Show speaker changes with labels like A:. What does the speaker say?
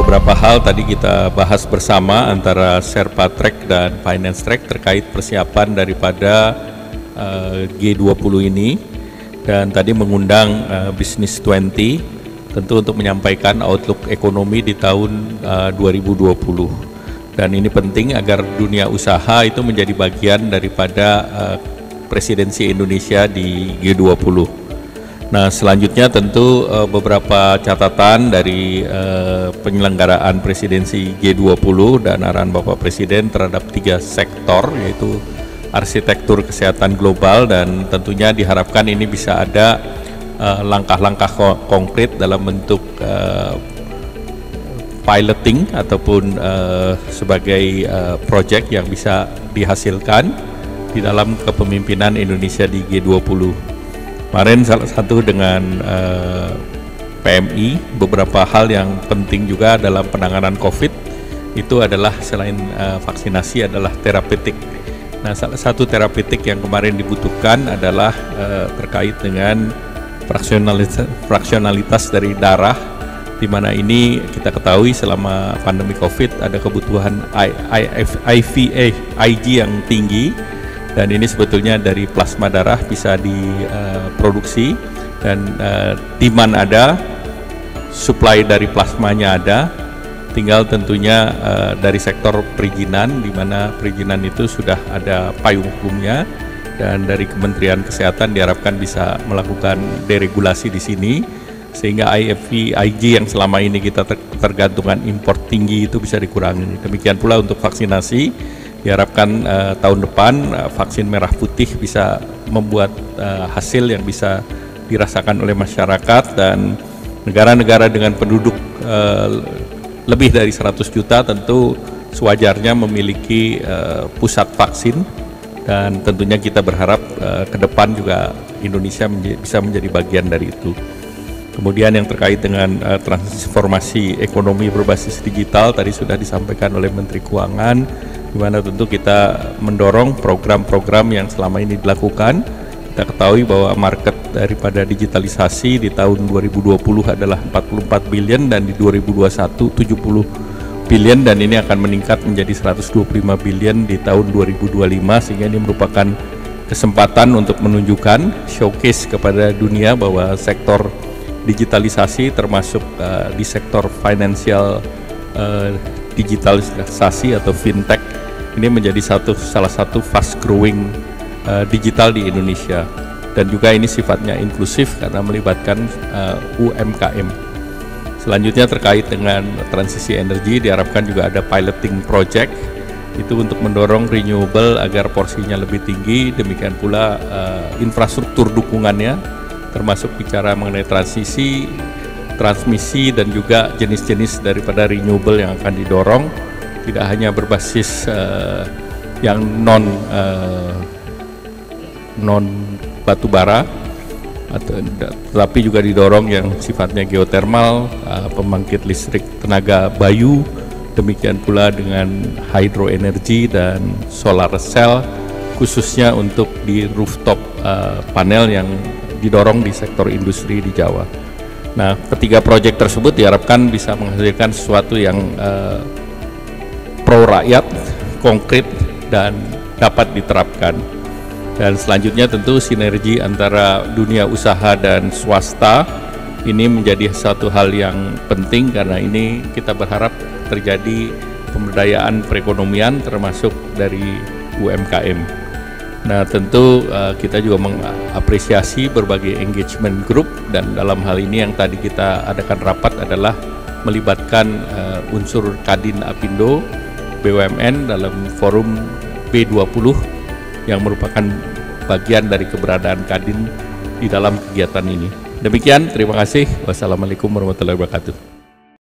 A: beberapa hal tadi kita bahas bersama antara Sherpa Track dan Finance Track terkait persiapan daripada G20 ini, dan tadi mengundang Business 20 tentu untuk menyampaikan outlook ekonomi di tahun 2020, dan ini penting agar dunia usaha itu menjadi bagian daripada presidensi Indonesia di G20. Nah, selanjutnya tentu beberapa catatan dari penyelenggaraan presidensi G20 dan arahan Bapak Presiden terhadap 3 sektor, yaitu arsitektur kesehatan global, dan tentunya diharapkan ini bisa ada langkah-langkah konkret dalam bentuk piloting ataupun sebagai project yang bisa dihasilkan di dalam kepemimpinan Indonesia di G20. Kemarin salah satu dengan PMI, beberapa hal yang penting juga dalam penanganan COVID itu adalah selain vaksinasi adalah terapeutik. Nah, salah satu terapeutik yang kemarin dibutuhkan adalah terkait dengan fraksionalitas dari darah, di mana ini kita ketahui selama pandemi COVID ada kebutuhan IG yang tinggi. Dan ini sebetulnya dari plasma darah bisa diproduksi, dan demand ada, supply dari plasmanya ada, tinggal tentunya dari sektor perizinan, di mana perizinan itu sudah ada payung hukumnya, dan dari Kementerian Kesehatan diharapkan bisa melakukan deregulasi di sini, sehingga IG yang selama ini kita tergantungan impor tinggi itu bisa dikurangi. Demikian pula untuk vaksinasi. Diharapkan tahun depan vaksin merah putih bisa membuat hasil yang bisa dirasakan oleh masyarakat, dan negara-negara dengan penduduk lebih dari 100 juta tentu sewajarnya memiliki pusat vaksin, dan tentunya kita berharap ke depan juga Indonesia bisa menjadi bagian dari itu. Kemudian yang terkait dengan transformasi ekonomi berbasis digital tadi sudah disampaikan oleh Menteri Keuangan, di mana tentu kita mendorong program-program yang selama ini dilakukan. Kita ketahui bahwa market daripada digitalisasi di tahun 2020 adalah 44 billion, dan di 2021 70 billion, dan ini akan meningkat menjadi 125 billion di tahun 2025, sehingga ini merupakan kesempatan untuk menunjukkan showcase kepada dunia bahwa sektor digitalisasi termasuk di sektor financial digitalisasi atau fintech ini menjadi salah satu fast growing digital di Indonesia, dan juga ini sifatnya inklusif karena melibatkan UMKM. Selanjutnya terkait dengan transisi energi, diharapkan juga ada piloting project itu untuk mendorong renewable agar porsinya lebih tinggi, demikian pula infrastruktur dukungannya termasuk bicara mengenai transmisi dan juga jenis-jenis daripada renewable yang akan didorong, tidak hanya berbasis yang non batu bara, tetapi juga didorong yang sifatnya geothermal, pembangkit listrik tenaga bayu, demikian pula dengan hydroenergy dan solar cell, khususnya untuk di rooftop panel yang didorong di sektor industri di Jawa. Nah, ketiga proyek tersebut diharapkan bisa menghasilkan sesuatu yang pro rakyat, konkret, dan dapat diterapkan. Dan selanjutnya tentu sinergi antara dunia usaha dan swasta ini menjadi satu hal yang penting, karena ini kita berharap terjadi pemberdayaan perekonomian termasuk dari UMKM. Nah, tentu kita juga mengapresiasi berbagai engagement group, dan dalam hal ini yang tadi kita adakan rapat adalah melibatkan unsur Kadin Apindo, BUMN dalam forum B20 yang merupakan bagian dari keberadaan Kadin di dalam kegiatan ini. Demikian, terima kasih. Wassalamualaikum warahmatullahi wabarakatuh.